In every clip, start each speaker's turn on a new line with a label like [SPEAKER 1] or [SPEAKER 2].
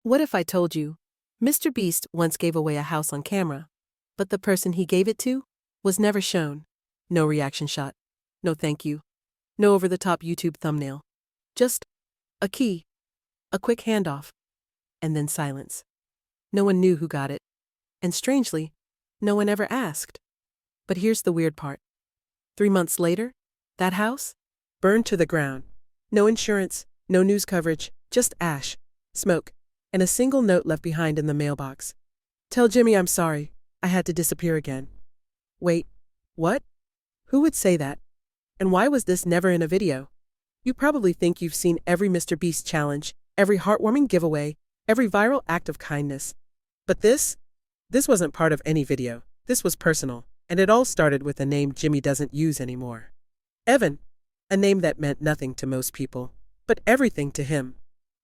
[SPEAKER 1] What if I told you? Mr. Beast once gave away a house on camera, but the person he gave it to was never shown. No reaction shot. No thank you. No over-the-top YouTube thumbnail. Just a key, a quick handoff, and then silence. No one knew who got it. And strangely, no one ever asked. But here's the weird part. 3 months later, that house burned to the ground. No insurance, no news coverage, just ash, smoke, and a single note left behind in the mailbox. Tell Jimmy I'm sorry. I had to disappear again. Wait, what? Who would say that? And why was this never in a video? You probably think you've seen every MrBeast challenge, every heartwarming giveaway, every viral act of kindness. But this wasn't part of any video. This was personal, and it all started with a name Jimmy doesn't use anymore. Evan, a name that meant nothing to most people, but everything to him.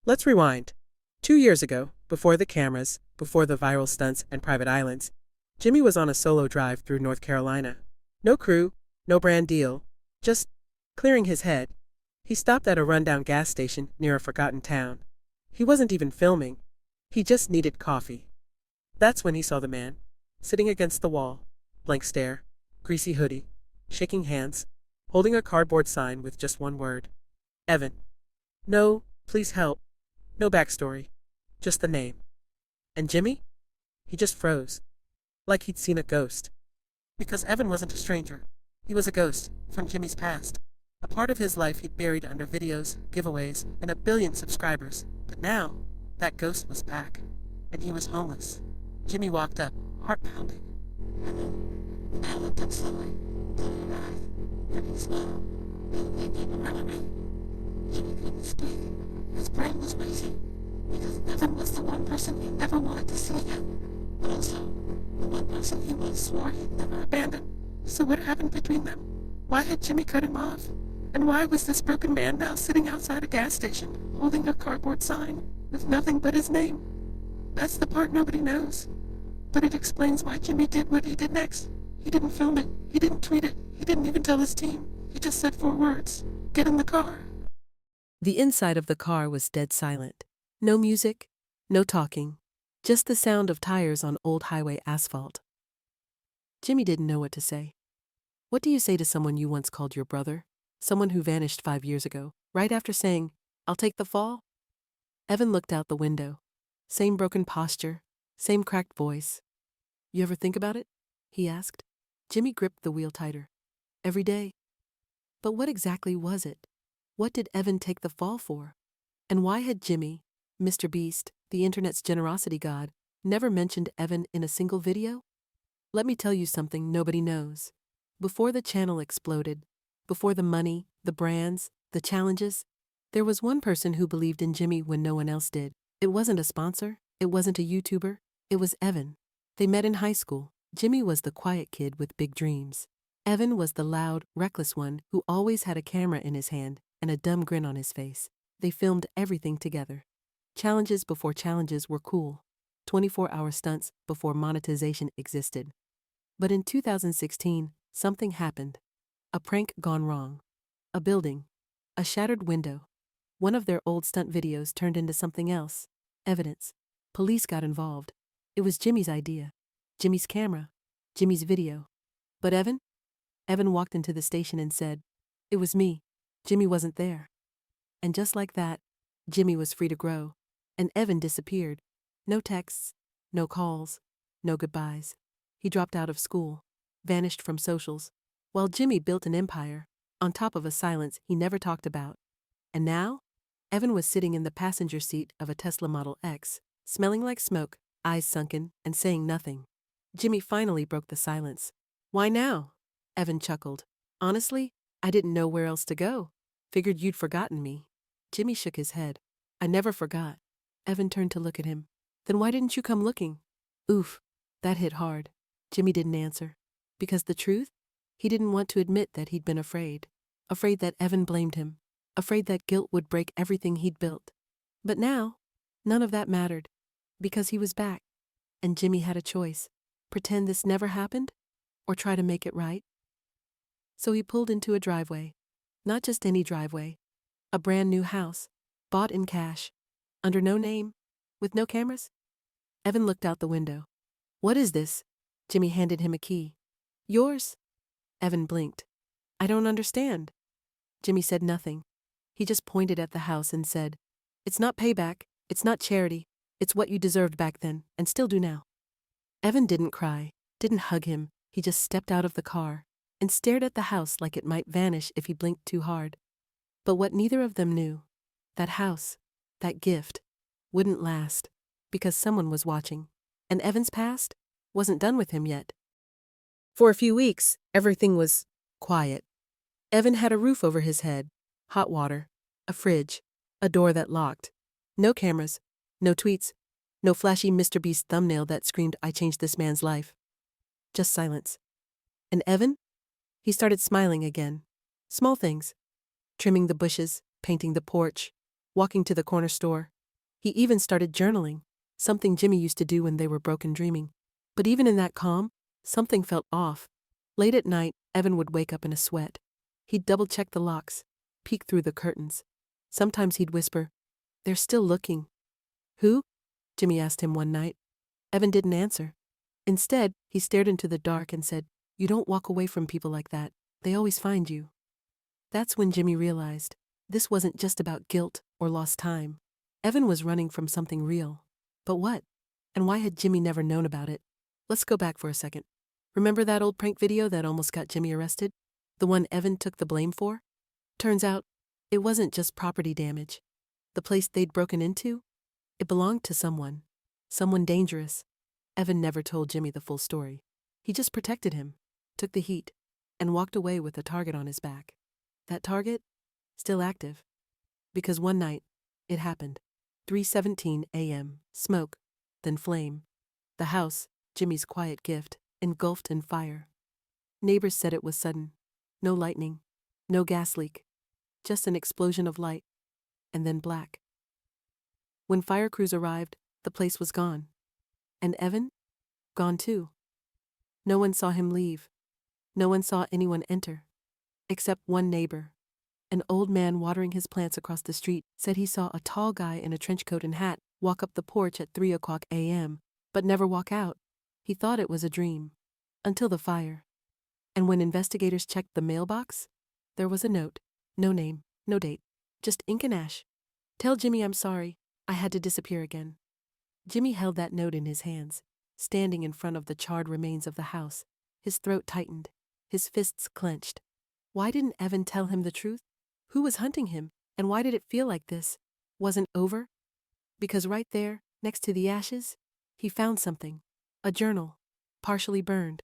[SPEAKER 1] Let's rewind. 2 years ago, before the cameras, before the viral stunts and private islands, Jimmy was on a solo drive through North Carolina. No crew, no brand deal, just clearing his head. He stopped at a rundown gas station near a forgotten town. He wasn't even filming. He just needed coffee. That's when he saw the man, sitting against the wall, blank stare, greasy hoodie, shaking hands, holding a cardboard sign with just one word. Evan. No, please help. No backstory. Just the name. And Jimmy? He just froze. Like he'd seen a ghost. Because Evan wasn't a stranger. He was a ghost from Jimmy's past. A part of his life he'd buried under videos, giveaways, and 1 billion subscribers. But now, that ghost was back. And he was homeless. Jimmy walked up, heart pounding. I looked up slowly, closing my eyes, and he smiled. He came around me. Jimmy couldn't speak. His brain was racing. Because Evan was the one person he never wanted to see again. But also, the one person he once swore he'd never abandon. So what happened between them? Why had Jimmy cut him off? And why was this broken man now sitting outside a gas station, holding a cardboard sign, with nothing but his name? That's the part nobody knows. But it explains why Jimmy did what he did next. He didn't film it, he didn't tweet it, he didn't even tell his team. He just said 4 words. Get in the car. The inside of the car was dead silent. No music, no talking, just the sound of tires on old highway asphalt. Jimmy didn't know what to say. What do you say to someone you once called your brother? Someone who vanished 5 years ago, right after saying, "I'll take the fall"? Evan looked out the window. Same broken posture, same cracked voice. You ever think about it? He asked. Jimmy gripped the wheel tighter. Every day. But what exactly was it? What did Evan take the fall for? And why had Jimmy, MrBeast, the internet's generosity god, never mentioned Evan in a single video? Let me tell you something nobody knows. Before the channel exploded, before the money, the brands, the challenges, there was one person who believed in Jimmy when no one else did. It wasn't a sponsor, it wasn't a YouTuber, it was Evan. They met in high school. Jimmy was the quiet kid with big dreams. Evan was the loud, reckless one who always had a camera in his hand and a dumb grin on his face. They filmed everything together. Challenges before challenges were cool. 24-hour stunts before monetization existed. But in 2016, something happened. A prank gone wrong. A building. A shattered window. One of their old stunt videos turned into something else. Evidence. Police got involved. It was Jimmy's idea. Jimmy's camera. Jimmy's video. But Evan? Evan walked into the station and said, "It was me. Jimmy wasn't there." And just like that, Jimmy was free to grow. And Evan disappeared. No texts, no calls, no goodbyes. He dropped out of school, vanished from socials, while Jimmy built an empire, on top of a silence he never talked about. And now, Evan was sitting in the passenger seat of a Tesla Model X, smelling like smoke, eyes sunken, and saying nothing. Jimmy finally broke the silence. "Why now?" Evan chuckled. "Honestly, I didn't know where else to go. Figured you'd forgotten me." Jimmy shook his head. "I never forgot." Evan turned to look at him. "Then why didn't you come looking?" Oof, that hit hard. Jimmy didn't answer. Because the truth? He didn't want to admit that he'd been afraid. Afraid that Evan blamed him. Afraid that guilt would break everything he'd built. But now, none of that mattered. Because he was back. And Jimmy had a choice. Pretend this never happened? Or try to make it right? So he pulled into a driveway. Not just any driveway. A brand new house. Bought in cash. Under no name. With no cameras? Evan looked out the window. What is this? Jimmy handed him a key. Yours? Evan blinked. I don't understand. Jimmy said nothing. He just pointed at the house and said, It's not payback, it's not charity, it's what you deserved back then, and still do now. Evan didn't cry, didn't hug him, he just stepped out of the car and stared at the house like it might vanish if he blinked too hard. But what neither of them knew, that house, that gift, wouldn't last, because someone was watching, and Evan's past wasn't done with him yet. For a few weeks, everything was quiet. Evan had a roof over his head, hot water, a fridge, a door that locked. No cameras, no tweets, no flashy MrBeast thumbnail that screamed, I changed this man's life. Just silence. And Evan? He started smiling again. Small things. Trimming the bushes, painting the porch, walking to the corner store. He even started journaling, something Jimmy used to do when they were broken dreaming. But even in that calm, something felt off. Late at night, Evan would wake up in a sweat. He'd double-check the locks, peek through the curtains. Sometimes he'd whisper, They're still looking. Who? Jimmy asked him one night. Evan didn't answer. Instead, he stared into the dark and said, You don't walk away from people like that. They always find you. That's when Jimmy realized this wasn't just about guilt or lost time. Evan was running from something real. But what? And why had Jimmy never known about it? Let's go back for a second. Remember that old prank video that almost got Jimmy arrested? The one Evan took the blame for? Turns out, it wasn't just property damage. The place they'd broken into? It belonged to someone. Someone dangerous. Evan never told Jimmy the full story. He just protected him, took the heat, and walked away with a target on his back. That target? Still active. Because one night, it happened. 3:17 a.m., smoke, then flame. The house, Jimmy's quiet gift, engulfed in fire. Neighbors said it was sudden. No lightning, no gas leak, just an explosion of light, and then black. When fire crews arrived, the place was gone. And Evan? Gone too. No one saw him leave. No one saw anyone enter. Except one neighbor. An old man watering his plants across the street said he saw a tall guy in a trench coat and hat walk up the porch at 3 o'clock a.m., but never walk out. He thought it was a dream. Until the fire. And when investigators checked the mailbox, there was a note. No name, no date, just ink and ash. Tell Jimmy I'm sorry, I had to disappear again. Jimmy held that note in his hands, standing in front of the charred remains of the house. His throat tightened, his fists clenched. Why didn't Evan tell him the truth? Who was hunting him, and why did it feel like this wasn't over? Because right there, next to the ashes, he found something. A journal, partially burned,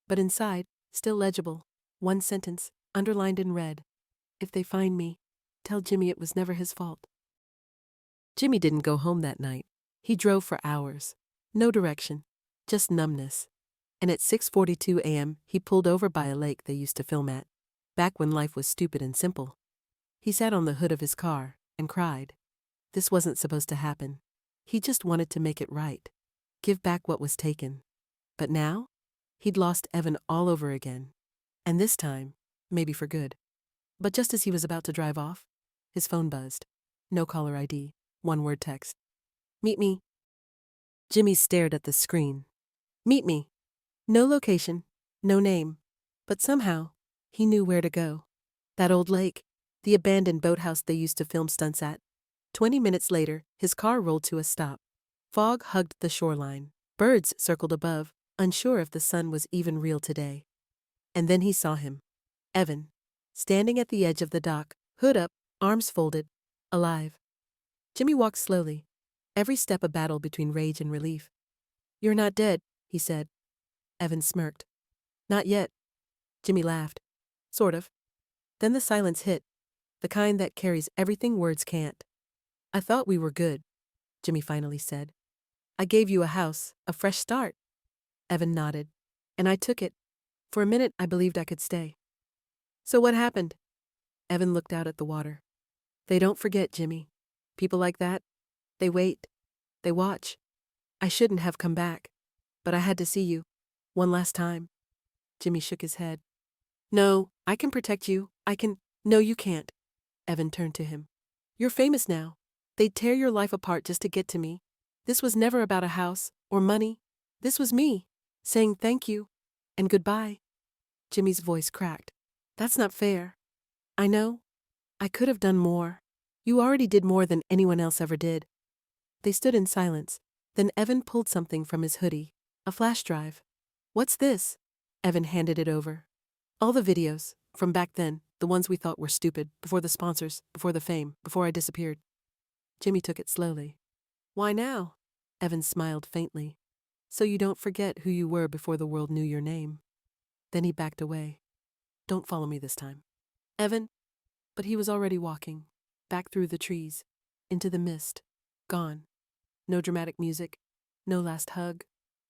[SPEAKER 1] but inside, still legible, one sentence, underlined in red. If they find me, tell Jimmy it was never his fault. Jimmy didn't go home that night. He drove for hours. No direction, just numbness. And at 6:42 a.m., he pulled over by a lake they used to film at, back when life was stupid and simple. He sat on the hood of his car and cried. This wasn't supposed to happen. He just wanted to make it right. Give back what was taken. But now, he'd lost Evan all over again. And this time, maybe for good. But just as he was about to drive off, his phone buzzed. No caller ID, one-word text. Meet me. Jimmy stared at the screen. Meet me. No location, no name. But somehow, he knew where to go. That old lake, the abandoned boathouse they used to film stunts at. 20 minutes later, his car rolled to a stop. Fog hugged the shoreline. Birds circled above, unsure if the sun was even real today. And then he saw him. Evan, standing at the edge of the dock, hood up, arms folded, alive. Jimmy walked slowly, every step a battle between rage and relief. You're not dead, he said. Evan smirked. Not yet. Jimmy laughed. Sort of. Then the silence hit, the kind that carries everything words can't. I thought we were good, Jimmy finally said. I gave you a house, a fresh start. Evan nodded. And I took it. For a minute, I believed I could stay. So what happened? Evan looked out at the water. They don't forget, Jimmy. People like that, they wait. They watch. I shouldn't have come back. But I had to see you. One last time. Jimmy shook his head. No, I can protect you. No, you can't. Evan turned to him. You're famous now. They'd tear your life apart just to get to me. This was never about a house or money. This was me, saying thank you and goodbye. Jimmy's voice cracked. That's not fair. I know. I could have done more. You already did more than anyone else ever did. They stood in silence. Then Evan pulled something from his hoodie. A flash drive. What's this? Evan handed it over. All the videos, from back then, the ones we thought were stupid, before the sponsors, before the fame, before I disappeared. Jimmy took it slowly. Why now? Evan smiled faintly. So you don't forget who you were before the world knew your name. Then he backed away. Don't follow me this time. Evan? But he was already walking, back through the trees, into the mist, gone. No dramatic music, no last hug,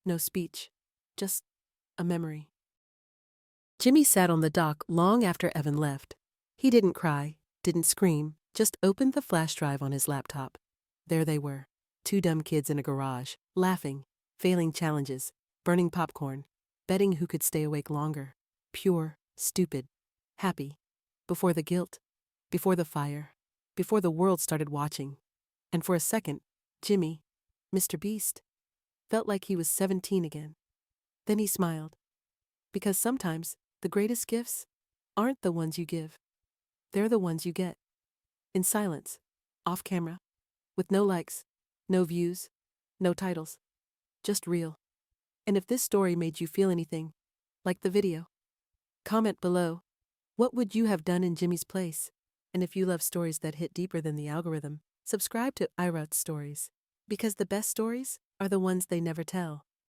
[SPEAKER 1] no speech, just a memory. Jimmy sat on the dock long after Evan left. He didn't cry, didn't scream, just opened the flash drive on his laptop. There they were, two dumb kids in a garage, laughing, failing challenges, burning popcorn, betting who could stay awake longer. Pure, stupid, happy. Before the guilt, before the fire, before the world started watching. And for a second, Jimmy, MrBeast, felt like he was 17 again. Then he smiled. Because sometimes, the greatest gifts aren't the ones you give. They're the ones you get. In silence, off camera, with no likes, no views, no titles. Just real. And if this story made you feel anything, like the video, comment below. What would you have done in Jimmy's place? And if you love stories that hit deeper than the algorithm, subscribe to YrotsStories. Because the best stories are the ones they never tell.